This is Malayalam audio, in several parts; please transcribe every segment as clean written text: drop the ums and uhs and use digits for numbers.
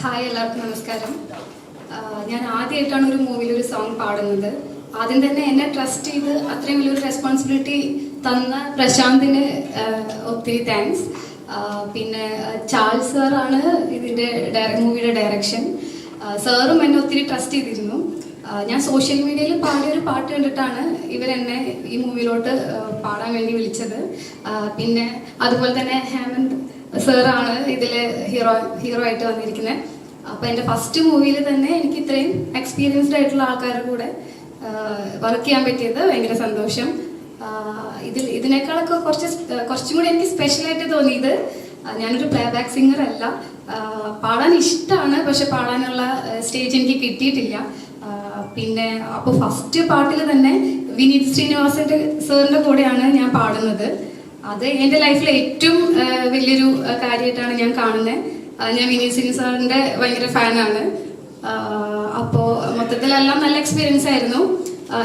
ഹായ്, എല്ലാവർക്കും നമസ്കാരം. ഞാൻ ആദ്യമായിട്ടാണ് ഒരു മൂവിയിൽ ഒരു സോങ് പാടുന്നത്. ആദ്യം തന്നെ എന്നെ ട്രസ്റ്റ് ചെയ്ത് അത്രയും വലിയൊരു റെസ്പോൺസിബിലിറ്റി തന്ന പ്രശാന്തിന് ഒത്തിരി താങ്ക്സ്. പിന്നെ ചാൾസ് സാറാണ് ഇതിൻ്റെ മൂവിയുടെ ഡയറക്ഷൻ. സാറും എന്നെ ഒത്തിരി ട്രസ്റ്റ് ചെയ്തിരുന്നു. ഞാൻ സോഷ്യൽ മീഡിയയിൽ പാടിയൊരു പാട്ട് കണ്ടിട്ടാണ് ഇവരെന്നെ ഈ മൂവിയിലോട്ട് പാടാൻ വേണ്ടി വിളിച്ചത്. പിന്നെ അതുപോലെ തന്നെ ഹേമന്ത് സാറാണ് ഇതിൽ ഹീറോ ആയിട്ട് വന്നിരിക്കുന്നത്. അപ്പോൾ എൻ്റെ ഫസ്റ്റ് മൂവിയിൽ തന്നെ എനിക്ക് ഇത്രയും എക്സ്പീരിയൻസ്ഡ് ആയിട്ടുള്ള ആൾക്കാരുടെ കൂടെ വർക്ക് ചെയ്യാൻ പറ്റിയത് ഭയങ്കര സന്തോഷം. ഇതിനേക്കാളൊക്കെ കുറച്ചും കൂടി എനിക്ക് സ്പെഷ്യലായിട്ട് തോന്നിയത്, ഞാനൊരു പ്ലേ ബാക്ക് സിംഗർ അല്ല. പാടാൻ ഇഷ്ടമാണ്, പക്ഷെ പാടാനുള്ള സ്റ്റേജ് എനിക്ക് കിട്ടിയിട്ടില്ല. പിന്നെ അപ്പോൾ ഫസ്റ്റ് പാട്ടിൽ തന്നെ വിനീത് ശ്രീനിവാസന്റെ സാറിൻ്റെ കൂടെയാണ് ഞാൻ പാടുന്നത്. അത് എൻ്റെ ലൈഫിൽ ഏറ്റവും വലിയൊരു കാര്യമായിട്ടാണ് ഞാൻ കാണുന്നത്. ഞാൻ വിനീത് ശ്രീനിവാസൻ സാറിൻ്റെ ഭയങ്കര ഫാനാണ്. അപ്പോൾ മൊത്തത്തിലെല്ലാം നല്ല എക്സ്പീരിയൻസ് ആയിരുന്നു.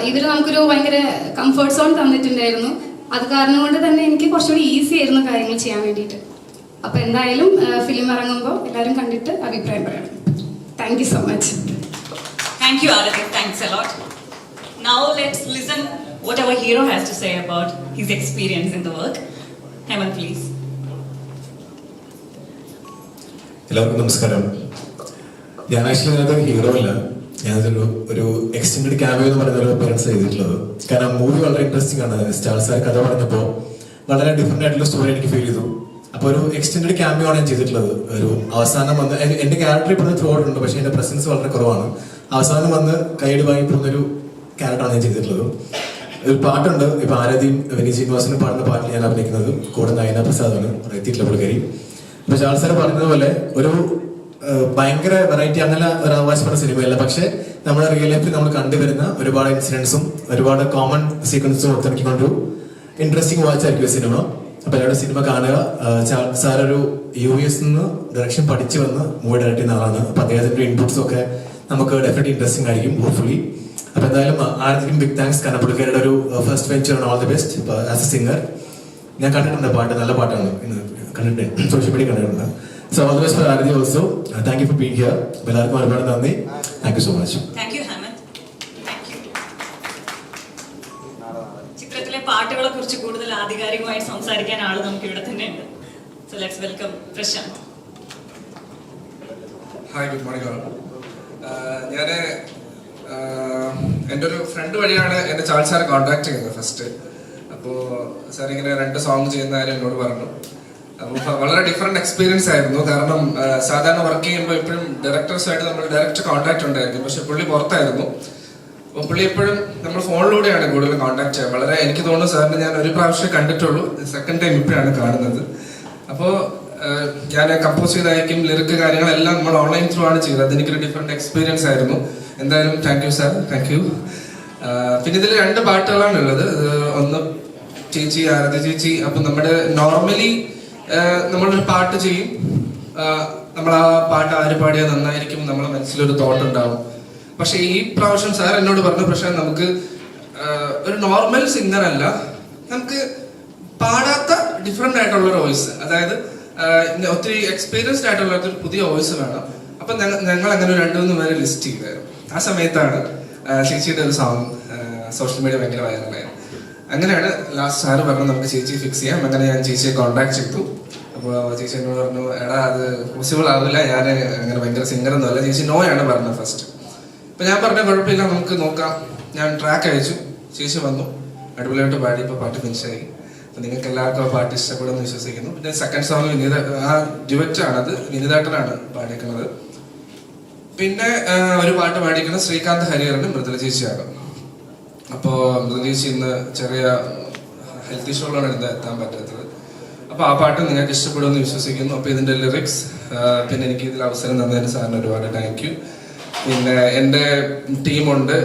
ഇവർ നമുക്കൊരു ഭയങ്കര കംഫർട്ട് സോൺ തന്നിട്ടുണ്ടായിരുന്നു. അത് കാരണം കൊണ്ട് തന്നെ എനിക്ക് കുറച്ചുകൂടി ഈസി ആയിരുന്നു കാര്യങ്ങൾ ചെയ്യാൻ വേണ്ടിയിട്ട്. അപ്പോൾ എന്തായാലും ഫിലിം ഇറങ്ങുമ്പോൾ എല്ലാവരും കണ്ടിട്ട് അഭിപ്രായം പറയണം. Thank you so much. Thank you, Arathi. Thanks a lot. Now let's listen what our hero has to say about his experience in the work. Hemant, please. എല്ലാവർക്കും നമസ്കാരം. ഞാൻ ആക്ച്വലി അതിനകത്ത് ഹീറോ അല്ല, ഞാനതൊരു എക്സ്റ്റെൻഡഡ് ക്യാമിയോ എന്ന് പറയുന്ന ഒരു അപ്പിയറൻസ് ചെയ്തിട്ടുള്ളത്. കാരണം മൂവി വളരെ ഇൻട്രസ്റ്റിംഗ് ആണ്. സ്റ്റാർ സാർ കഥ പറഞ്ഞപ്പോൾ വളരെ ഡിഫറെന്റ് ആയിട്ടുള്ള സ്റ്റോറി എനിക്ക് ഫീൽ ചെയ്തു. അപ്പോൾ ഒരു എക്സ്റ്റെൻഡഡ് ക്യാമിയോ ആണ് ഞാൻ ചെയ്തിട്ടുള്ളത്. ഒരു അവസാനം വന്ന് എന്റെ ക്യാരക്ടർ ഇപ്പോൾ ത്രൂ ഔട്ട് ഉണ്ട്, പക്ഷേ എന്റെ പ്രസൻസ് വളരെ കുറവാണ്. അവസാനം വന്ന് കൈയ്യടി വാങ്ങി പോകുന്നൊരു ക്യാരക്ടറാണ് ഞാൻ ചെയ്തിട്ടുള്ളത്. ഒരു പാട്ടുണ്ട്, ഇപ്പൊ ആരാധ്യം വിനീത് ശ്രീനിവാസനും പാടുന്ന പാട്ടിൽ ഞാൻ അഭിനയിക്കുന്നത്. കൂടെ നയന പ്രസാദാണ് എത്തിയിട്ടുള്ള പുള്ളിക്കാരി. ഇപ്പൊ ചാൾസ് സാർ പറഞ്ഞതുപോലെ ഒരു ഭയങ്കര വെറൈറ്റി അങ്ങനെ ഒരു അവകാശപ്പെട്ട സിനിമയല്ല, പക്ഷെ നമ്മുടെ റിയൽ ലൈഫിൽ നമ്മൾ കണ്ടുവരുന്ന ഒരുപാട് ഇൻസിഡൻസും ഒരുപാട് കോമൺ സീക്വൻസും ഒത്തിണക്കിക്കൊണ്ടൊരു ഇൻട്രസ്റ്റിംഗ് വാച്ച് ആയിരിക്കും സിനിമ. അപ്പൊ എല്ലാവരുടെ സിനിമ കാണുക. സാർ ഒരു US നിന്ന് ഡയറക്ഷൻ പഠിച്ചു വന്ന് മൂവി ഡയറക്ട് ചെയ്യുന്ന ആളാണ്. അപ്പൊ അദ്ദേഹത്തിന്റെ ഇൻപുട്സും ഒക്കെ നമുക്ക് ഡെഫിനറ്റ്ലി ഇൻട്രസ്റ്റിംഗ് ആയിരിക്കും, ഹോപ്പ്ഫുള്ളി. അപ്പൊ എന്തായാലും ആർക്കും ബിഗ് താങ്ക്സ്. കാരണം പുള്ളിക്കാരുടെ ഒരു ഫസ്റ്റ് വെഞ്ചർ ആണ്. All the best as a singer. ഞാൻ കണ്ടിട്ടുണ്ട് പാട്ട്, നല്ല പാട്ടാണ്, കണ്ടിട്ടുണ്ട്, സോഷ്യൽ മീഡിയ കണ്ടിട്ടുണ്ട്. So all the best for Aarathi also. Thank you for being here. എല്ലാവർക്കും ഒരുപാട് നന്ദി. Thank you so much. Thank you, Hemant. Thank you. ചിത്രത്തിലെ പാട്ടുകളെ കുറിച്ച് കൂടുതൽ ആധികാരികമായി സംസാരിക്കാൻ ആള് നമുക്ക് ഇവിടെ തന്നെ ഉണ്ട്. So let's welcome Prashanth. Hi, good morning all. ഞാൻ എൻ്റെ ഒരു ഫ്രണ്ട് വഴിയാണ് എൻ്റെ ചാൾസ് സാറെ കോൺടാക്ട് ചെയ്യുന്നത് ഫസ്റ്റ്. അപ്പോൾ സാർ ഇങ്ങനെ 2 സോങ് ചെയ്യുന്ന കാര്യം എന്നോട് പറഞ്ഞു. അപ്പോൾ വളരെ ഡിഫറെൻറ്റ് എക്സ്പീരിയൻസ് ആയിരുന്നു. കാരണം സാധാരണ വർക്ക് ചെയ്യുമ്പോൾ എപ്പോഴും ഡയറക്ടേഴ്സുമായിട്ട് നമ്മൾ ഡയറക്റ്റ് കോൺടാക്ട് ഉണ്ടായിരിക്കും, പക്ഷെ പുള്ളി പുറത്തായിരുന്നു. അപ്പോൾ പുള്ളി എപ്പോഴും നമ്മൾ ഫോണിലൂടെയാണ് കൂടുതലും കോൺടാക്ട് ചെയ്യുക. വളരെ എനിക്ക് തോന്നുന്നു സാറിന് ഞാൻ ഒരു പ്രാവശ്യം കണ്ടിട്ടുള്ളൂ, സെക്കൻഡ് ടൈം ഇപ്പോഴാണ് കാണുന്നത്. അപ്പോൾ ഞാൻ കമ്പോസ് ചെയ്തായിരിക്കും ലിറിക്ക് കാര്യങ്ങളെല്ലാം നമ്മൾ ഓൺലൈൻ ത്രൂ ആണ് ചെയ്തത്. അതെനിക്കൊരു ഡിഫറെൻറ്റ് എക്സ്പീരിയൻസ് ആയിരുന്നു. എന്തായാലും thank you sir, thank you. പിന്നെ ഇതിൽ 2 പാട്ടുകളാണ് ഉള്ളത്. ഒന്ന് ചേച്ചി, ആരതി ചേച്ചി. അപ്പം നമ്മുടെ നോർമലി നമ്മളൊരു പാട്ട് ചെയ്യും, നമ്മൾ ആ പാട്ട് ആര് പാടിയാൽ നന്നായിരിക്കും നമ്മളെ മനസ്സിലൊരു തോട്ട് ഉണ്ടാവും. പക്ഷെ ഈ പ്രാവശ്യം സാർ എന്നോട് പറഞ്ഞു, പക്ഷേ നമുക്ക് ഒരു നോർമൽ സിംഗർ അല്ല, നമുക്ക് പാടാത്ത ഡിഫറെന്റ് ആയിട്ടുള്ള ഒരു വോയിസ്, അതായത് ഒത്തിരി എക്സ്പീരിയൻസ്ഡ് ആയിട്ടുള്ള ഒരു പുതിയ വോയിസ് വേണം. അപ്പൊ ഞങ്ങൾ അങ്ങനെ 2-3 പേരെ ലിസ്റ്റ് ചെയ്തായിരുന്നു. ആ സമയത്താണ് ചേച്ചിയുടെ ഒരു സോങ് സോഷ്യൽ മീഡിയ ഭയങ്കര വൈറലായിരുന്നു. അങ്ങനെയാണ് ലാസ്റ്റ് സാറ് പറഞ്ഞു നമുക്ക് ചേച്ചി ഫിക്സ് ചെയ്യാം. അങ്ങനെ ഞാൻ ചേച്ചിയെ കോൺടാക്ട് ചെയ്തു. അപ്പോൾ ചേച്ചി എന്നോട് പറഞ്ഞു, എടാ അത് പോസിബിൾ ആവില്ല, ഞാൻ അങ്ങനെ ഭയങ്കര സിംഗർ ഒന്നും അല്ല. ചേച്ചി നോയാണ് പറഞ്ഞത് ഫസ്റ്റ്. അപ്പൊ ഞാൻ പറഞ്ഞ കുഴപ്പമില്ല, നമുക്ക് നോക്കാം. ഞാൻ ട്രാക്ക് അയച്ചു, ചേച്ചി വന്നു, അടിപൊളിയായിട്ട് പാടി. ഇപ്പോൾ പാട്ട് ഫിനിഷായി. അപ്പൊ നിങ്ങൾക്ക് എല്ലാവർക്കും ആ പാട്ട് ഇഷ്ടപ്പെടുമെന്ന് വിശ്വസിക്കുന്നു. പിന്നെ സെക്കൻഡ് സോങ് ആ ഡ്യുവറ്റ് ആണത്, വിനീതേട്ടനാണ് പാടിയിരിക്കുന്നത്. പിന്നെ ഒരു പാട്ട് പാടിയിരിക്കുന്നത് ശ്രീകാന്ത് ഹരിഹരനും മൃദുല ചേച്ചിയാണ്. അപ്പോൾ മൃദുല ചേച്ചി ഇന്ന് ചെറിയ ഹെൽത്ത് ഇഷ്യൂകളാണ് ഇന്ന് എത്താൻ പറ്റാത്തത്. അപ്പോൾ ആ പാട്ട് നിങ്ങൾക്ക് ഇഷ്ടപ്പെടുമെന്ന് വിശ്വസിക്കുന്നു. അപ്പോൾ ഇതിൻ്റെ ലിറിക്സ്, പിന്നെ എനിക്ക് ഇതിൽ അവസരം തന്നതിന് സാറിന് ഒരുപാട് താങ്ക് യു. പിന്നെ എൻ്റെ ടീമുണ്ട്,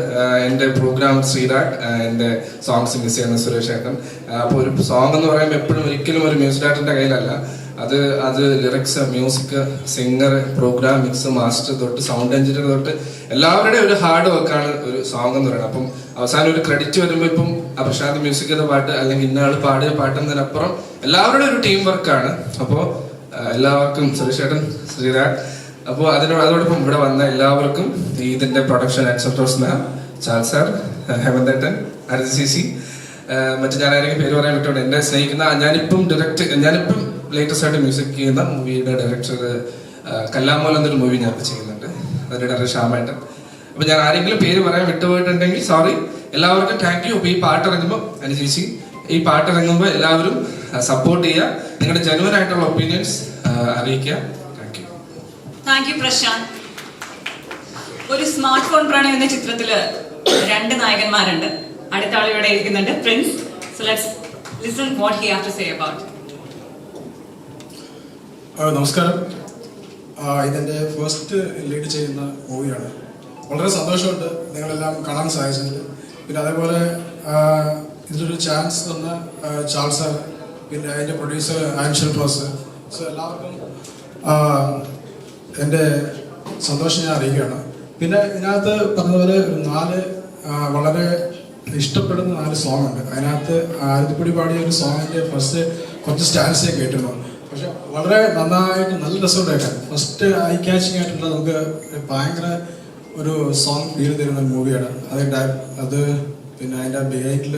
എൻ്റെ പ്രോഗ്രാം ശ്രീരാഗ്, എൻ്റെ സോങ്സ് മിസ് ചെയ്യുന്ന സുരേഷ് ഏട്ടൻ. അപ്പോൾ ഒരു സോങ് എന്ന് പറയുമ്പോൾ എപ്പോഴും ഒരിക്കലും ഒരു മ്യൂസിക് ഡയറക്ടറിൻ്റെ കയ്യിലല്ല. അത് lyrics, music, singer, program, mix, master തൊട്ട് സൗണ്ട് എഞ്ചിനീയർ തൊട്ട് എല്ലാവരുടെയും ഒരു ഹാർഡ് വർക്കാണ് ഒരു സോങ് എന്ന് പറയുന്നത്. അപ്പം അവസാനം ഒരു ക്രെഡിറ്റ് വരുമ്പോൾ ഇപ്പം പ്രശാന്ത് മ്യൂസിക് ചെയ്ത പാട്ട് അല്ലെങ്കിൽ ഇന്നയാൾ പാടിയ പാട്ടെന്നതിനപ്പുറം എല്ലാവരുടെയും ഒരു ടീം വർക്കാണ്. അപ്പോൾ എല്ലാവർക്കും സുരേഷ് ഏട്ടൻ, ശ്രീരാഗ്, അപ്പോൾ അതോടൊപ്പം ഇവിടെ വന്ന എല്ലാവർക്കും ഇതിന്റെ പ്രൊഡക്ഷൻ ആൻഡ് ചാൽ സാർ, ഹേമന്തേട്ടൻ, അരജ് ചേച്ചി, മറ്റു ഞാൻ ആരെങ്കിലും പേര് പറയാൻ പറ്റുള്ളൂ, എന്നെ സ്നേഹിക്കുന്ന ഞാനിപ്പം ലേറ്റസ്റ്റ് ആയിട്ട് മ്യൂസിക് ചെയ്യുന്ന മൂവിയുടെ ഡയറക്ടർ കല്ലാമോൽ എന്നൊരു മൂവി ഞാൻ ചെയ്യുന്നുണ്ട്, അതിന്റെ ഡയറക്ടർ ശ്യാമേട്ടൻ. അപ്പൊ ഞാൻ ആരെങ്കിലും പേര് പറയാൻ വിട്ടുപോയിട്ടുണ്ടെങ്കിൽ സോറി. എല്ലാവർക്കും താങ്ക് യു. അപ്പൊ ഈ പാട്ട് ഇറങ്ങുമ്പോൾ അനുചേച്ചി, ഈ പാട്ട് ഇറങ്ങുമ്പോൾ എല്ലാവരും സപ്പോർട്ട് ചെയ്യുക, നിങ്ങളുടെ ജനുവൻ ആയിട്ടുള്ള ഒപ്പീനിയൻസ് അറിയിക്കുക. Thank you Prashanth. ഒരു സ്മാർട്ട് ഫോൺ പ്രണയം എന്ന ചിത്രത്തില് 2 നായകന്മാരുണ്ട്. അടുത്ത ആൾ ഇവിടെ ഇരിക്കുന്നുണ്ട്, Prince. So let's listen what he have to say about. നമസ്കാരം. ഇതെൻ്റെ ഫസ്റ്റ് ലീഡ് ചെയ്യുന്ന മൂവിയാണ്. വളരെ സന്തോഷമുണ്ട് നിങ്ങളെല്ലാം കാണാൻ സാധിച്ചതിൽ. പിന്നെ അതേപോലെ ഇതിലൊരു ചാൻസ് തന്ന ചാൾ സാർ, പിന്നെ അതിൻ്റെ പ്രൊഡ്യൂസർ ആൻഷ്യൽ ക്ലോസ്. സോ എല്ലാവർക്കും എൻ്റെ സന്തോഷം ഞാൻ അറിയിക്കുകയാണ്. പിന്നെ ഇതിനകത്ത് പറഞ്ഞതുപോലെ 4 വളരെ ഇഷ്ടപ്പെടുന്ന 4 സോങ് ഉണ്ട്. അതിനകത്ത് ആരതിപ്പൊടി പാടിയ ഒരു സോങ്ങിൻ്റെ ഫസ്റ്റ് കുറച്ച് സ്റ്റാൻസേ കേട്ടിരുന്നു. പക്ഷെ വളരെ നന്നായിട്ട് നല്ല രസമുണ്ട് കേൾക്കാൻ. ഫസ്റ്റ് ഐ ക്യാച്ചിങ് ആയിട്ടുള്ള നമുക്ക് ഭയങ്കര ഒരു സോങ് ഫീൽ തരുന്ന ഒരു മൂവിയാണ്. അത് പിന്നെ അതിൻ്റെ ബിഹൈൻഡിൽ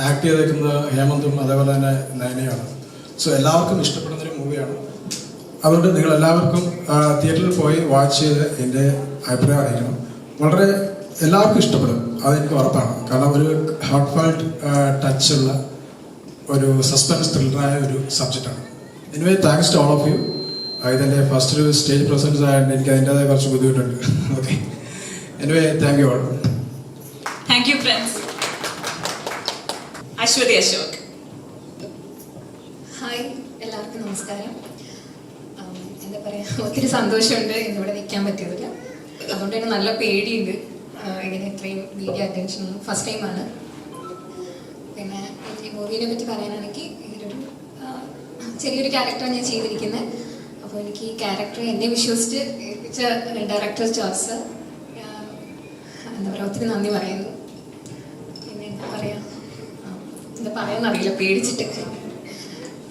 ആക്ട് ചെയ്തേക്കുന്നത് ഹേമന്തും അതേപോലെ തന്നെ നയനയാണ്. സോ എല്ലാവർക്കും ഇഷ്ടപ്പെടുന്നൊരു മൂവിയാണ്. അതുകൊണ്ട് നിങ്ങൾ എല്ലാവർക്കും തിയേറ്ററിൽ പോയി വാച്ച് ചെയ്ത് എൻ്റെ അഭിപ്രായം അറിയിക്കണം. വളരെ എല്ലാവർക്കും ഇഷ്ടപ്പെടും, അതെനിക്ക് ഉറപ്പാണ്. കാരണം ഒരു ഹാർട്ട് ഫാൾട്ട് ടച്ചുള്ള ഒരു സസ്പെൻസ് ത്രില്ലറായ ഒരു സബ്ജക്റ്റാണ്. Anyway thanks to all of you. ഇതെൻ്റെ ഫസ്റ്റ് ഒരു സ്റ്റേജ് പ്രസൻസ് ആയതുകൊണ്ട് എനിക്ക് അതിൻ്റെതായ കുറച്ച് ബുദ്ധിമുട്ടുണ്ട്. Okay, anyway thank you all. Thank you friends. Ashwathy Ashok. Hi, എല്ലാവർക്കും നമസ്കാരം. എന്താ പറയുക, ഒത്തിരി സന്തോഷമുണ്ട് ഇന്നിവിടെ നിൽക്കാൻ പറ്റിയതില്ല. അതുകൊണ്ട് തന്നെ നല്ല പേടിയുണ്ട്. ഇങ്ങനെ ഇത്രയും മീഡിയ അറ്റൻഷൻ ഫസ്റ്റ് ടൈമാണ്. പിന്നെ ഈ മൂവിനെ പറ്റി പറയാനാണെങ്കിൽ ഇതിലൊരു ചെറിയൊരു ക്യാരക്ടറാണ് ഞാൻ ചെയ്തിരിക്കുന്നത്. അപ്പോൾ എനിക്ക് ഈ ക്യാരക്ടർ എന്നെ വിശ്വസിച്ച് ഏൽപ്പിച്ച ഡയറക്ടർ ജോസ്, എന്താ പറയുക, ഒത്തിരി നന്ദി പറയുന്നു. പിന്നെ എന്താ പറയുക, എന്താ പറയാന്നറിയില്ല, പേടിച്ചിട്ട്.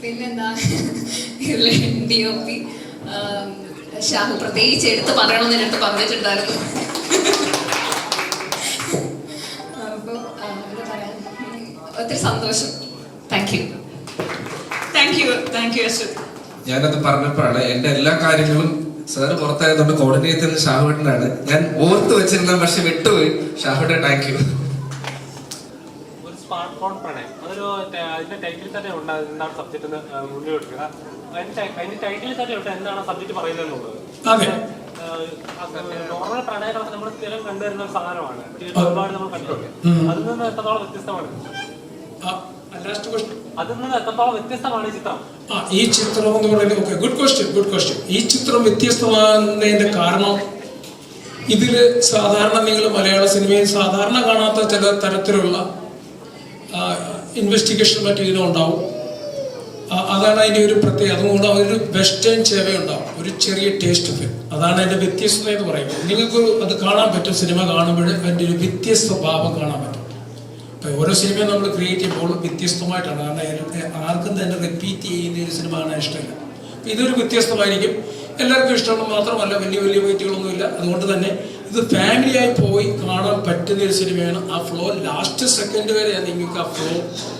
പിന്നെന്താ, ഇതിലെ DOP ഷാഹു പ്രത്യേകിച്ച് എടുത്ത് പറയണമെന്ന് എൻ്റെ പറഞ്ഞിട്ടുണ്ടായിരുന്നു. അപ്പോൾ എന്താ പറയാ, ഒത്തിരി സന്തോഷം. Thank you. Thank you Aswathy. ഞാനത് പറഞ്ഞപ്പോഴാണ് എൻ്റെ എല്ലാ കാര്യങ്ങളും സാറ് പുറത്തായതുകൊണ്ട് കോർഡിനേറ്റ് ചെയ്യുന്ന ഷാഹുവേട്ടനാണ്. ഞാൻ ഓർത്ത് വെച്ചിരുന്ന പക്ഷെ വിട്ടുപോയി. ഷാഹുവേട്ടൻ താങ്ക് യു. ഒരു സ്മാർട്ട് ഫോൺ പ്രണയം, അതൊരു അതിന്റെ ടൈറ്റിൽ തന്നെ ഉണ്ട്. എന്താണ് സബ്ജക്റ്റ് എന്ന് മുന്നിൽ കൊടുക്കുക. അതിന്റെ ടൈറ്റിൽ തന്നെ ഉണ്ട് എന്താണ് സബ്ജക്ട് പറയുന്നത്. നോർമൽ പ്രണയങ്ങളൊക്കെ നമ്മൾ സ്ഥിരം കണ്ടുവരുന്ന ഒരു സാധനമാണ്, ഒരുപാട് നമ്മൾ കണ്ടിട്ടുണ്ട്. അതിൽ നിന്ന് എത്രത്തോളം വ്യത്യസ്തമാണ് അതിൽ നിന്ന് എത്രത്തോളം വ്യത്യസ്തമാണ് ഈ ചിത്രം? ഈ ചിത്രം എന്ന് പറയുന്നത് ഗുഡ് ക്വസ്റ്റ്യൻ. ഈ ചിത്രം വ്യത്യസ്തമാകുന്നതിന്റെ കാരണം ഇതിൽ സാധാരണ നിങ്ങൾ മലയാള സിനിമയിൽ സാധാരണ കാണാത്ത ചില തരത്തിലുള്ള ഇൻവെസ്റ്റിഗേഷൻ മെറ്റീരിയൽ ഉണ്ടാവും. അതാണ് അതിൻ്റെ ഒരു പ്രത്യേകത. അതുകൊണ്ട് ഒരു വെസ്റ്റേൺ ചേവയുണ്ടാവും, ഒരു ചെറിയ ടേസ്റ്റ് ഫിൽ. അതാണ് അതിൻ്റെ വ്യത്യസ്തത എന്ന് പറയുന്നത്. നിങ്ങൾക്ക് അത് കാണാൻ പറ്റും. സിനിമ കാണുമ്പോൾ അതിൻ്റെ ഒരു വ്യത്യസ്ത ഭാവം കാണാൻ പറ്റും. ഇപ്പം ഓരോ സിനിമയും നമ്മൾ ക്രിയേറ്റ് ചെയ്യുമ്പോൾ വ്യത്യസ്തമായിട്ടാണ്. കാരണം ആർക്കും തന്നെ റിപ്പീറ്റ് ചെയ്യുന്ന ഒരു സിനിമ കാണാൻ ഇഷ്ടമില്ല. ഇതൊരു വ്യത്യസ്തമായിരിക്കും. എല്ലാവർക്കും ഇഷ്ടമാണ്. മാത്രമല്ല വലിയ വെയിറ്റുകളൊന്നുമില്ല. അതുകൊണ്ട് തന്നെ ഇത് ഫാമിലിയായി പോയി കാണാൻ പറ്റുന്ന ഒരു സിനിമയാണ്. ആ ഫ്ലോ ലാസ്റ്റ് സെക്കൻഡ് വരെ നിങ്ങൾക്ക് ആ ഫ്ലോ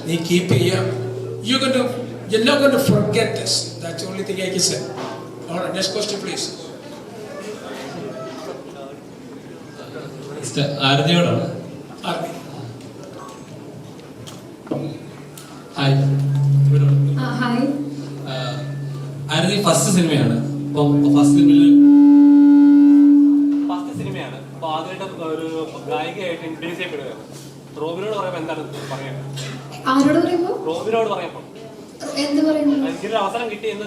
നീ കീപ്പ് ചെയ്യാം. You're not going to forget this. That's the only thing I can say. All right, next question, please. ആരതിയോടാണ്. Arvi. Hi. Hi. Aarathi first സിനിമയാണ്. ഫസ്റ്റ് സിനിമയാണ്. അപ്പൊ ആദ്യമായിട്ട് ഒരു ഗായികയായിട്ട് ഇൻട്രൊഡ്യൂസ് ചെയ്യപ്പെടുകയാണ്. റോബിനോട് പറയുമ്പോൾ എന്താണ് പറയുന്നത്? ആരോട് പറയുമ്പോ? റോബിനോട് പറയുമ്പോൾ എന്ത് പറയുന്നു? എനിക്കൊരു അവസരം കിട്ടി എന്ന്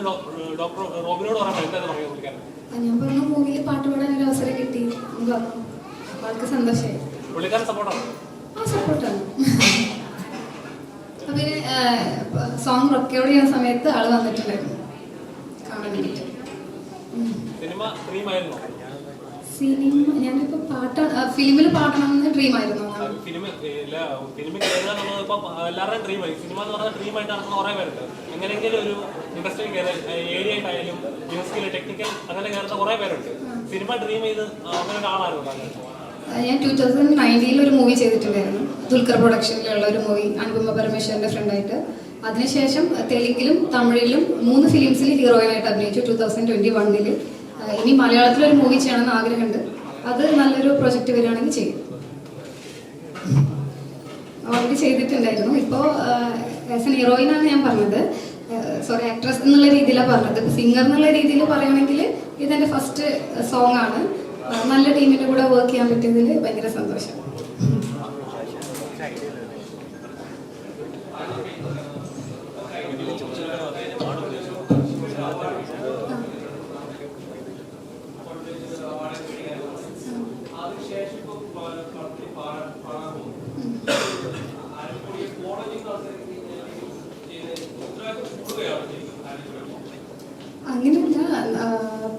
ഡോക്ടർ റോബിനോട് പറയുമ്പോൾ എന്താണ് പറയുന്നത് പുള്ളിക്കാരൻ? ഞാൻ പറഞ്ഞ മൂവിയിൽ പാട്ട് പാടാൻ ഒരു അവസരം കിട്ടി. ആൾക്ക് സന്തോഷമായി. പുള്ളിക്കാരൻ സപ്പോർട്ടാണ്. ആ, സപ്പോർട്ടാണ്. അപ്പൊ പിന്നെ സോങ് റെക്കോർഡ് ചെയ്യുന്ന സമയത്ത് ആള് വന്നിട്ടുണ്ടായിരുന്നു കാണാൻ വേണ്ടിട്ട്. സിനിമ ഡ്രീമായിരുന്നു. സിനിമ ഞാനിപ്പോ ഫിലിമിൽ പാടണമെന്ന് ഡ്രീമായിരുന്നു. ഫിലിമിൽ എല്ലാവരുടെയും ഡ്രീമായി. സിനിമ എന്ന് പറഞ്ഞാൽ ഡ്രീമായിട്ട് നടക്കുന്ന കുറെ പേരുണ്ട്. എങ്ങനെയെങ്കിലും ഒരു ഇൻഡസ്ട്രി ഏരിയ ആയിട്ടായാലും മ്യൂസിക്കൽ ടെക്നിക്കൽ അങ്ങനെ കയറുന്ന കുറേ പേരുണ്ട്. സിനിമ ഡ്രീം ചെയ്ത് അങ്ങനെ ഒരാളായിരുന്നു താങ്കൾ? ഞാൻ 2019 ഒരു മൂവി ചെയ്തിട്ടുണ്ടായിരുന്നു, ദുൽഖർ പ്രൊഡക്ഷനിലുള്ള ഒരു മൂവി, അനുപമ പരമേശ്വരന്റെ ഫ്രണ്ടായിട്ട്. അതിനുശേഷം തെലുങ്കിലും തമിഴിലും 3 ഫിലിംസിൽ ഹീറോയിനായിട്ട് അഭിനയിച്ചു 2021. ഇനി മലയാളത്തിലൊരു മൂവി ചെയ്യണമെന്ന് ആഗ്രഹമുണ്ട്. അത് നല്ലൊരു പ്രൊജക്റ്റ് വരികയാണെങ്കിൽ ചെയ്യും. ഓൾറെഡി ചെയ്തിട്ടുണ്ടായിരുന്നു. ഇപ്പോൾ ആസ് എൻ ഹീറോയിനാണ് ഞാൻ പറഞ്ഞത്, സോറി ആക്ട്രസ് എന്നുള്ള രീതിയിലാണ് പറഞ്ഞത്. സിംഗർ എന്നുള്ള രീതിയിൽ പറയുകയാണെങ്കിൽ ഇതെൻ്റെ ഫസ്റ്റ് സോങ് ആണ്. നല്ല ടീമിൻ്റെ കൂടെ വർക്ക് ചെയ്യാൻ പറ്റിയതിൽ ഭയങ്കര സന്തോഷം. അങ്ങനെയല്ല,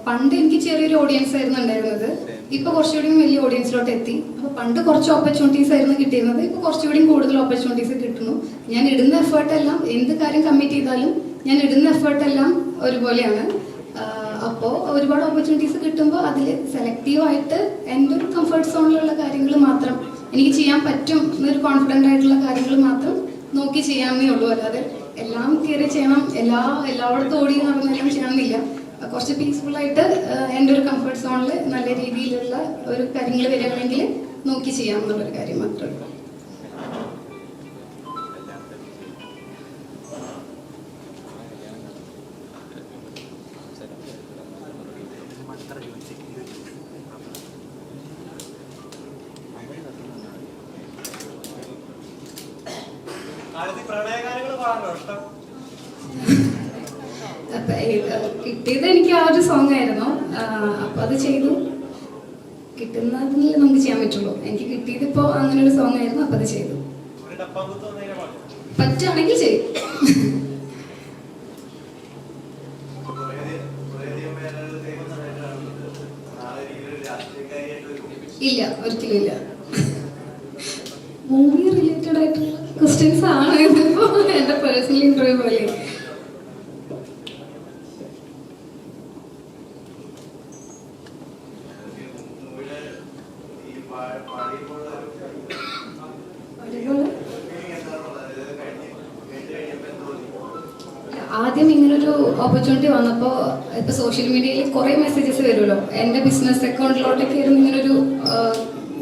പണ്ട് എനിക്ക് ചെറിയൊരു ഓഡിയൻസ് ആയിരുന്നു ഉണ്ടായിരുന്നത്. ഇപ്പൊ കുറച്ചുകൂടി വലിയ ഓഡിയൻസിലോട്ട് എത്തി. അപ്പൊ പണ്ട് കുറച്ച് ഓപ്പർച്യൂണിറ്റീസ് ആയിരുന്നു കിട്ടിയിരുന്നത്, ഇപ്പൊ കുറച്ചുകൂടി കൂടുതൽ ഓപ്പർച്യൂണിറ്റീസ് കിട്ടുന്നു. ഞാൻ ഇടുന്ന എഫേർട്ട് എല്ലാം, എന്ത് കാര്യം കമ്മിറ്റ് ചെയ്താലും ഞാൻ ഇടുന്ന എഫേർട്ട് എല്ലാം ഒരുപോലെയാണ്. അപ്പോൾ ഒരുപാട് ഓപ്പർച്യൂണിറ്റീസ് കിട്ടുമ്പോൾ അതിൽ സെലക്റ്റീവായിട്ട് എൻ്റെ ഒരു കംഫർട്ട് സോണിലുള്ള കാര്യങ്ങൾ മാത്രം എനിക്ക് ചെയ്യാൻ പറ്റും എന്നൊരു കോൺഫിഡൻ്റ് ആയിട്ടുള്ള കാര്യങ്ങൾ മാത്രം നോക്കി ചെയ്യാമെന്നേ ഉള്ളൂ. അല്ലാതെ എല്ലാം കയറി ചെയ്യണം, എല്ലായിടത്തും ഓടി നടന്നെല്ലാം ചെയ്യണമെന്നില്ല. കുറച്ച് പീസ്ഫുള്ളായിട്ട് എൻ്റെ ഒരു കംഫർട്ട് സോണിൽ നല്ല രീതിയിലുള്ള ഒരു കാര്യങ്ങൾ വരികയാണെങ്കിൽ നോക്കി ചെയ്യാമെന്നുള്ളൊരു കാര്യം മാത്രമേ ഉള്ളൂ. കിട്ടിയത് എനിക്ക് ആ ഒരു സോങ് ആയിരുന്നു. അപ്പൊ അത് ചെയ്തു. കിട്ടുന്നതിൽ നമുക്ക് ചെയ്യാൻ പറ്റുള്ളൂ. എനിക്ക് കിട്ടിയത് ഇപ്പോ അങ്ങനെ ഒരു സോങ് ആയിരുന്നു. അപ്പൊ അത് ചെയ്തു. പറ്റുകയാണെങ്കിൽ ചെയ്യും. ഇല്ല, ഒരിക്കലും ഇല്ല. മൂവി റിലേറ്റഡ് ആയിട്ടുള്ള ക്വസ്റ്റ്യൻസ് ആണ് ഇതിപ്പോ എന്റെ പേഴ്സണൽ ഇന്റർവ്യൂ പോലെ. ആദ്യം ഇങ്ങനൊരു ഓപ്പർച്യൂണിറ്റി വന്നപ്പോൾ ഇപ്പൊ സോഷ്യൽ മീഡിയയിൽ കുറെ മെസ്സേജസ് വരുമല്ലോ. എൻ്റെ ബിസിനസ് അക്കൗണ്ടിലോട്ടൊക്കെ ആയിരുന്നു ഇങ്ങനൊരു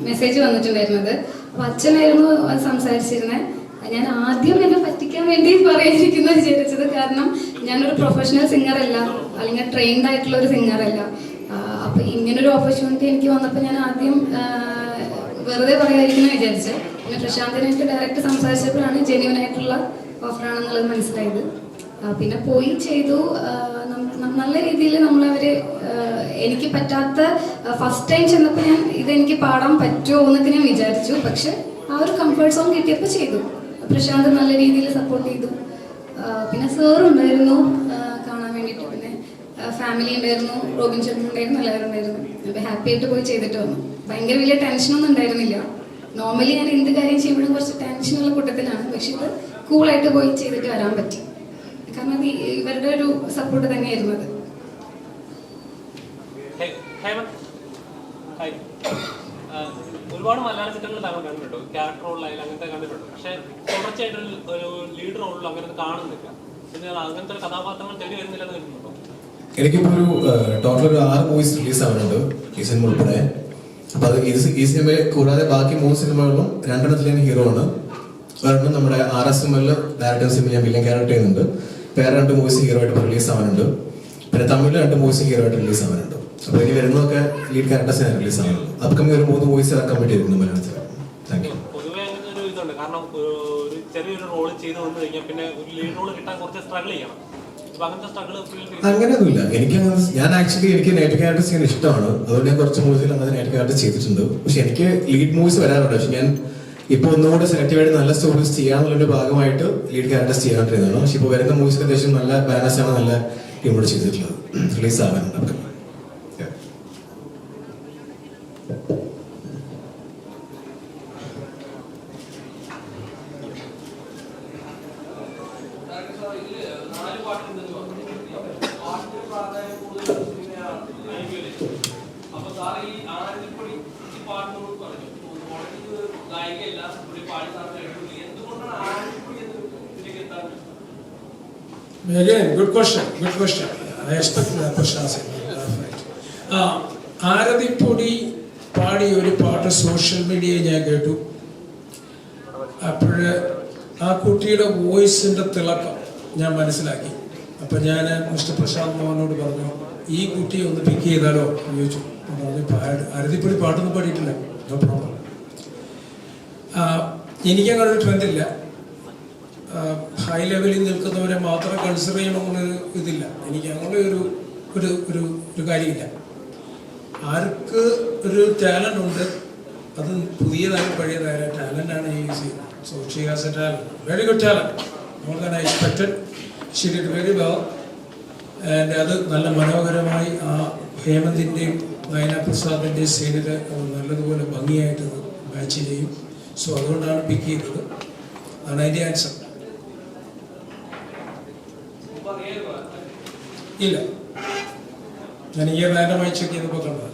മെസ്സേജ് വന്നിട്ടുണ്ടായിരുന്നത്. അപ്പൊ അച്ഛനായിരുന്നു അത് സംസാരിച്ചിരുന്നത്. ഞാൻ ആദ്യം എന്നെ പറ്റിക്കാൻ വേണ്ടി പറയാതിരിക്കുന്ന വിചാരിച്ചത്, കാരണം ഞാനൊരു പ്രൊഫഷണൽ സിംഗർ അല്ല, അല്ലെങ്കിൽ ട്രെയിൻഡ് ആയിട്ടുള്ള ഒരു സിംഗർ അല്ല. അപ്പൊ ഇങ്ങനൊരു ഓപ്പർച്യൂണിറ്റി എനിക്ക് വന്നപ്പോൾ ഞാൻ ആദ്യം വെറുതെ പറയാതിരിക്കുന്ന വിചാരിച്ചത്. പിന്നെ പ്രശാന്തിനായിട്ട് ഡയറക്റ്റ് സംസാരിച്ചപ്പോഴാണ് ജെന്യൂൻ ആയിട്ടുള്ള ഓഫറാണെന്നുള്ളത് മനസ്സിലായത്. പിന്നെ പോയി ചെയ്തു. നല്ല രീതിയിൽ നമ്മളവര്, എനിക്ക് പറ്റാത്ത ഫസ്റ്റ് ടൈം ചെന്നപ്പോൾ ഞാൻ ഇതെനിക്ക് പാടാൻ പറ്റുമോ എന്നൊക്കെ ഞാൻ വിചാരിച്ചു. പക്ഷെ ആ ഒരു കംഫർട്ട് സോൺ കിട്ടിയപ്പോൾ ചെയ്തു. പ്രശാന്ത് നല്ല രീതിയിൽ സപ്പോർട്ട് ചെയ്തു. പിന്നെ സാർ ഉണ്ടായിരുന്നു കാണാൻ വേണ്ടിയിട്ട്, പിന്നെ ഫാമിലി ഉണ്ടായിരുന്നു, റോബിൻ ചേട്ടൻ ഉണ്ടായിരുന്നു, എല്ലാവരും ഉണ്ടായിരുന്നു. അപ്പോൾ ഹാപ്പി ആയിട്ട് പോയി ചെയ്തിട്ട് വന്നു. ഭയങ്കര വലിയ ടെൻഷനൊന്നും ഉണ്ടായിരുന്നില്ല. നോർമലി ഞാൻ എന്ത് കാര്യം ചെയ്യുമ്പോഴും കുറച്ച് ടെൻഷനുള്ള കൂട്ടത്തിലാണ്. പക്ഷെ ഇത് കൂളായിട്ട് പോയി ചെയ്തിട്ട് വരാൻ പറ്റി. കാരണം അത് ഇവരുടെ ഒരു സപ്പോർട്ട് തന്നെയായിരുന്നു അത്. ഒരുപാട് മലയാള ചിത്രങ്ങൾ താങ്കൾ കണ്ടിട്ടുണ്ടോ? ക്യാരക്ടർ റോളിലായാലും അങ്ങനത്തെ കണ്ടിട്ടുണ്ടോ? പക്ഷെ തുടർച്ചയായിട്ടൊരു ലീഡ് റോളിൽ അങ്ങനെ കാണുന്നില്ല. പിന്നെ അങ്ങനത്തെ ഒരു കഥാപാത്രങ്ങൾ തേടി വരുന്നില്ലെന്ന് കരുതുന്നുണ്ടോ? എനിക്കിപ്പോ ഒരു ടോട്ടൽ ഒരു 6 മൂവീസ് റിലീസ് ആവുന്നുണ്ട് ഈ സിനിമ ഉൾപ്പെടെ. അപ്പൊ അത് ഈ സിനിമയെ കൂടാതെ ബാക്കി 3 സിനിമകളിലും 2 ഞാൻ ഹീറോ ആണ്. ഒരെണ്ണം നമ്മുടെ RSML ഡയറക്ടർ സിനിമ ഞാൻ വില്ലൻ ക്യാരക്ടർ ചെയ്യുന്നുണ്ട്. വേറെ 2 മൂവീസ് ഹീറോ ആയിട്ട് റിലീസ് ആവാനുണ്ട്. പിന്നെ തമിഴിൽ 2 മൂവീസ് ഹീറോ ആയിട്ട് റിലീസ് ആവാനുണ്ട്. അപ്പൊ ഇനി വരുന്നതൊക്കെ ലീഡ് ക്യാരക്ടേഴ്സ് ഞാൻ റിലീസ് ആവുന്നുണ്ട്. അപ്കമിങ് ഒരു 3 മൂവീസ് ഇറക്കാൻ വേണ്ടിയിരുന്നു മലയാളത്തിൽ. Thank you. പൊതുവെ അങ്ങനെ ഒരു ഇതുണ്ട്, കാരണം ഒരു ചെറിയൊരു റോൾ ചെയ്ത് വന്നു കഴിഞ്ഞാൽ പിന്നെ ഒരു ലീഡ് റോൾ കിട്ടാൻ കുറച്ച് സ്ട്രഗിൾ ചെയ്യണം. അങ്ങനെയൊന്നുമില്ല. ഞാൻ ആക്ച്വലി എനിക്ക് നെഗറ്റീവ് ക്യാരക്ടേഴ്സ് ചെയ്യാൻ ഇഷ്ടമാണ്. അതുകൊണ്ട് ഞാൻ കുറച്ച് മൂവീസിൽ അങ്ങനെ നെഗറ്റീവ് ക്യാരക്ടേഴ്സ് ചെയ്തിട്ടുണ്ട്. പക്ഷെ എനിക്ക് ലീഡ് മൂവീസ് വരാറുണ്ട്. പക്ഷെ ഞാൻ ഇപ്പൊ ഒന്നുകൂടെ സെലക്റ്റീവായിട്ട് നല്ല സ്റ്റോറീസ് ചെയ്യാന്നുള്ളൊരു ഭാഗമായിട്ട് ലീഡ് ക്യാരക്ടേഴ്സ് ചെയ്യാണ്ടിരുന്നതാണ്. പക്ഷെ ഇപ്പൊ വരുന്ന മൂവീസ് അത്യാവശ്യം നല്ല ബാലൻസ് ആണ്, നല്ല ടീമോട് ചെയ്തിട്ടുള്ളത്. റിലീസ് ആവാനുണ്ട്. ഇതില് 4 പാട്ടുണ്ടെന്ന് പറഞ്ഞു. Again, good question. Good question. I expect that question answered. ആരതിപ്പൊടി പാടിയ ഒരു പാട്ട് സോഷ്യൽ മീഡിയയിൽ ഞാൻ കേട്ടു. അപ്പോഴ് ആ കുട്ടിയുടെ വോയിസിന്റെ തിളക്കം ഞാൻ മനസ്സിലാക്കി. അപ്പൊ ഞാൻ മിസ്റ്റർ പ്രശാന്ത് മോഹനോട് പറഞ്ഞു, ഈ കുട്ടിയെ ഒന്ന് പിക്ക് ചെയ്താലോ എന്ന് ചോദിച്ചു. ആരതിപ്പൊടി പാട്ടൊന്നും പാടിയിട്ടില്ല. No problem. എനിക്കങ്ങനെ ഒരു ട്രെൻഡില്ല. ഹൈ ലെവലിൽ നിൽക്കുന്നവരെ മാത്രം കൺസിഡർ ചെയ്യണമെന്നൊരു ഇതില്ല. എനിക്ക് അങ്ങനെ ഒരു കാര്യമില്ല. ആർക്ക് ഒരു ടാലൻ്റ് ഉണ്ട്, അത് പുതിയതായാലും പഴയതായാലും ടാലൻ്റാണ് യൂസ് ചെയ്യുന്നത്. So she has A talent, very good talent, more than I expected. She did very well. And അത് നല്ല മനോഹരമായി ആ ഹേമന്തിൻ്റെയും നയന പ്രസാദിൻ്റെയും സീനിൽ നല്ലതുപോലെ ഭംഗിയായിട്ട് മാച്ച് ചെയ്യും. സോ അതുകൊണ്ടാണ് പിക്ക് ചെയ്തത്. അതാണ് അതിൻ്റെ ആൻസർ. ഇല്ല, ഞാൻ ഈ റാൻഡമായി ചെക്ക് ചെയ്തപ്പോൾ കണ്ടത്.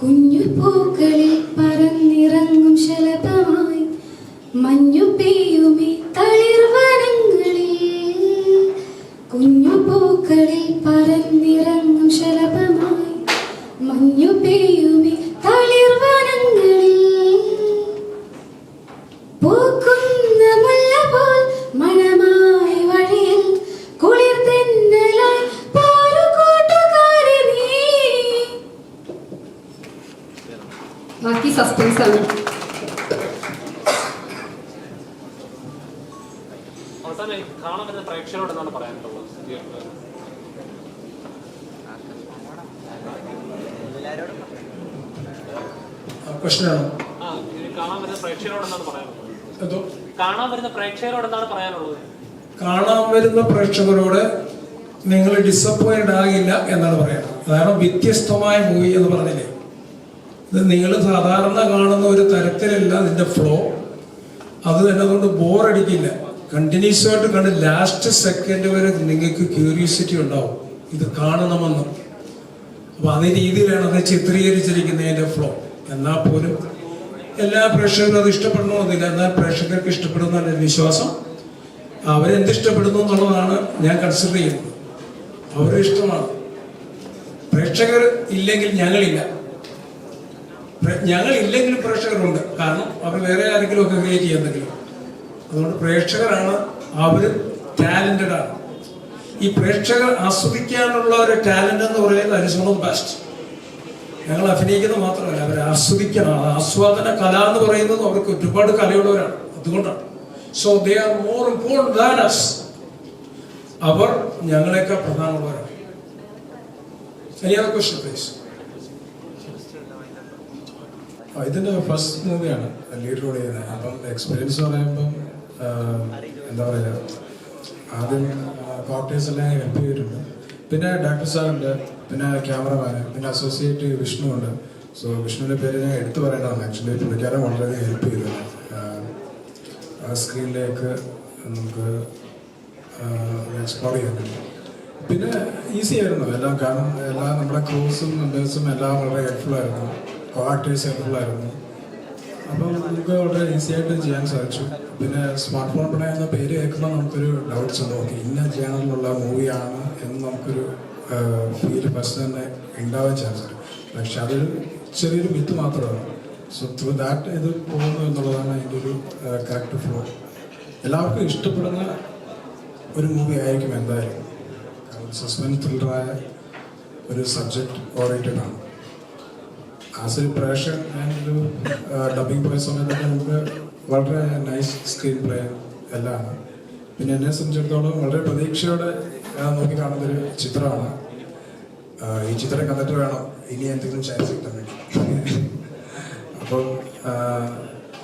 കുഞ്ഞു പൂക്കളിൽ പറന്നിറങ്ങും ശലഭമായി മഞ്ഞു പെയ്യുമേ തളിർവനങ്ങളിൽ. കുഞ്ഞു പൂക്കളിൽ പറന്നിറങ്ങും ശലഭമായി മഞ്ഞു പെയ്യുമേ തളിർവനങ്ങളിൽ. പൂക്കുന്ന മുല്ല പോൽ മണമായി വഴിയിൽ കുളിർ തെന്നലായി പോരു കൂട്ടുകാരി നീ. ബാക്കി സസ്പെൻസ് ആണ്. അവസാനം കാണാൻ വരുന്ന പ്രേക്ഷകരോട് എന്താണ് പറയാനുള്ളത്? പ്രശ്നമാണോ? കാണാൻ വരുന്ന പ്രേക്ഷകരോട് എന്താണ് പറയാനുള്ളത്? അതോ കാണാൻ വരുന്ന പ്രേക്ഷകരോട് എന്താണ് പറയാനുള്ളത്? കാണാൻ വരുന്ന പ്രേക്ഷകരോട് നിങ്ങൾ ഡിസപ്പോയിൻഡ് ആകില്ല എന്നാണ് പറയുന്നത്. കാരണം വ്യത്യസ്തമായ മൂവി എന്ന് പറഞ്ഞില്ലേ, ഇത് നിങ്ങൾ സാധാരണ കാണുന്ന ഒരു തരത്തിലല്ല ഇതിന്റെ ഫ്ലോ. അത് തന്നെ അതുകൊണ്ട് ബോറടിക്കില്ല. കണ്ടിന്യൂസ് ആയിട്ട് കണ്ട് ലാസ്റ്റ് സെക്കൻഡ് വരെ നിങ്ങൾക്ക് ക്യൂരിയോസിറ്റി ഉണ്ടാവും ഇത് കാണണമെന്ന്. അപ്പൊ അതേ രീതിയിലാണ് അത് ചിത്രീകരിച്ചിരിക്കുന്നതിന്റെ ഫ്ലോ. എന്നാൽ പോലും എല്ലാ പ്രേക്ഷകരും അത് ഇഷ്ടപ്പെടണമെന്നില്ല. എന്നാൽ പ്രേക്ഷകർക്ക് ഇഷ്ടപ്പെടുന്ന എൻ്റെ വിശ്വാസം. അവരെന്തിഷ്ടപ്പെടുന്നു എന്നുള്ളതാണ് ഞാൻ കൺസിഡർ ചെയ്യുന്നത്. അവരുടെ ഇഷ്ടമാണ്. പ്രേക്ഷകർ ഇല്ലെങ്കിൽ ഞങ്ങളില്ല. ഞങ്ങളില്ലെങ്കിലും പ്രേക്ഷകരുണ്ട്. കാരണം അവർ വേറെ ആരെങ്കിലും ഒക്കെ ക്രിയേറ്റ് ചെയ്യുന്നെങ്കിലും. അതുകൊണ്ട് പ്രേക്ഷകരാണ്, അവർ ടാലന്റഡ് ആണ്. ഈ പ്രേക്ഷകർ ആസ്വദിക്കാനുള്ള ഒരു ടാലന്റ് എന്ന് പറയുന്നത് that is one of the best. ഞങ്ങൾ അഭിനയിക്കുന്നത് മാത്രമല്ല, അവർ ആസ്വദിക്കണം. ആസ്വാദന കല എന്ന് പറയുന്നത് അവർക്ക് ഒരുപാട് കലയുള്ളവരാണ്. അതുകൊണ്ടാണ്. So they are more important than us. അവർ ഞങ്ങളെക്കാൾ പ്രധാനമുള്ളവരാണ്. Any other question, please? ഇതിന്റെ ഫസ്റ്റ് മൂവിയാണ് ലീഡ് റോൾ ചെയ്യുന്നത്. അപ്പം എക്സ്പീരിയൻസ് പറയുമ്പം എന്താ പറയുക, ആദ്യം കോർട്ടേഴ്സ് എല്ലാം ഹെൽപ്പ് ചെയ്തിട്ടുണ്ട്. പിന്നെ ഡയറക്ടർ സാറുണ്ട്, പിന്നെ ക്യാമറമാന്, പിന്നെ അസോസിയേറ്റ് വിഷ്ണു ഉണ്ട്. സോ വിഷ്ണുവിൻ്റെ പേര് ഞാൻ എടുത്തു പറയേണ്ടതാണ്. ആക്ച്വലി പുള്ളിക്കാരൻ വളരെയധികം ഹെൽപ്പ് ചെയ്തു സ്ക്രീനിലേക്ക് നമുക്ക് എക്സ്പ്ലോർ ചെയ്യാൻ പറ്റും. പിന്നെ ഈസി ആയിരുന്നു എല്ലാം. കാരണം എല്ലാ നമ്മുടെ ക്രൂസും മെമ്പേഴ്സും എല്ലാം വളരെ ഹെൽപ്ഫുൾ ആയിരുന്നു. കോആക്ടേഴ്സ് ഹെൽപ്ഫുൾ ആയിരുന്നു. അപ്പം നമുക്ക് വളരെ ഈസി ആയിട്ട് ചെയ്യാൻ സാധിച്ചു. പിന്നെ സ്മാർട്ട് ഫോൺ പ്രണയം എന്ന പേര് കേൾക്കുമ്പോൾ നമുക്കൊരു ഡൗട്ട്സ് ഉണ്ട്. ഓക്കെ, ഇന്ന ചാനലിലുള്ള മൂവിയാണ് എന്ന് നമുക്കൊരു ഫീൽ ഫസ്റ്റ് തന്നെ ഉണ്ടാവാൻ ചാൻസ് ഉണ്ട്. പക്ഷെ അതൊരു ചെറിയൊരു മിത്ത് മാത്രമാണ്. സോ ത്രൂ ദാറ്റ് ഇത് പോകുന്നു എന്നുള്ളതാണ് അതിൻ്റെ ഒരു കറക്റ്റ് ഫ്ലോ. എല്ലാവർക്കും ഇഷ്ടപ്പെടുന്ന ഒരു മൂവി ആയിരിക്കും എന്തായാലും. കാരണം സസ്പെൻസ് ത്രില്ലറായ ഒരു സബ്ജക്റ്റ് ഓറിയൻറ്റഡ് ആണ്. ആസ് എ പ്രേക്ഷകൻ ഞാനൊരു ഡബിങ് പോയ സമയത്തൊക്കെ നമുക്ക് വളരെ നൈസ് സ്ക്രീൻ പ്ലേ എല്ലാം. പിന്നെ എന്നെ സംബന്ധിച്ചിടത്തോളം വളരെ പ്രതീക്ഷയോടെ നോക്കി കാണുന്നൊരു ചിത്രമാണ്. ഈ ചിത്രം കണ്ടിട്ട് വേണം ഇനി എന്തെങ്കിലും ചാൻസ് കിട്ടാൻ വേണ്ടി. അപ്പോൾ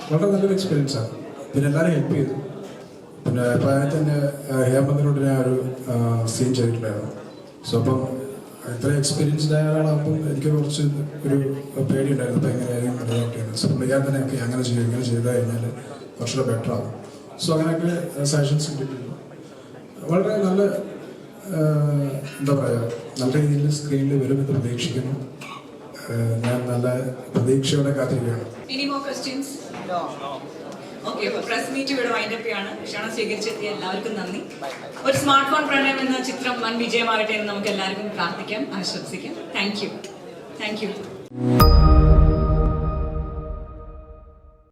വളരെ നല്ലൊരു എക്സ്പീരിയൻസ് ആണ്. പിന്നെ എല്ലാവരും ഹെൽപ്പ് ചെയ്തു. പിന്നെ അപ്പോൾ അതിനകത്ത് തന്നെ ഹേമന്തിനോട് ഞാൻ ഒരു സീൻ ചെയ്തിട്ടുണ്ടായിരുന്നു. സോ അപ്പം ഇത്ര എക്സ്പീരിയൻസ്ഡ് ആയ ആളാകുമ്പോൾ എനിക്ക് കുറച്ച് ഒരു പേടി ഉണ്ടായിരുന്നു. അപ്പോൾ എങ്ങനെയായിരിക്കും റിയാക്ട് ചെയ്യുന്നത്. സോ പുള്ളിക്കാരൻ തന്നെ ഒക്കെ അങ്ങനെ ചെയ്യും, ഇങ്ങനെ ചെയ്ത് കഴിഞ്ഞാൽ കുറച്ചുകൂടെ ബെറ്റർ ആകും. സോ അങ്ങനെയൊക്കെ സജഷൻസ് കിട്ടിയിട്ടുണ്ട്. വളരെ നല്ല എന്താ പറയുക, നല്ല രീതിയിൽ സ്ക്രീനിൽ വരുമെന്ന് പ്രതീക്ഷിക്കുന്നു. ഞാൻ നല്ല പ്രതീക്ഷയോടെ കാത്തിരിക്കുകയാണ്. Any more questions? No. Okay, അപ്പോൾ പ്രസ് മീറ്റ് ഇവിടെ വൈൻഡപ്പ് ചെയ്യാണ്. ക്ഷണം സ്വീകരിച്ചെത്തിയ എല്ലാവർക്കും നന്ദി. ഒരു സ്മാർട്ട് ഫോൺ പ്രണയം എന്ന ചിത്രം വൻ വിജയമാകട്ടെ എന്ന് നമുക്ക് എല്ലാവർക്കും പ്രാർത്ഥിക്കാം, ആശംസിക്കാം. Thank you.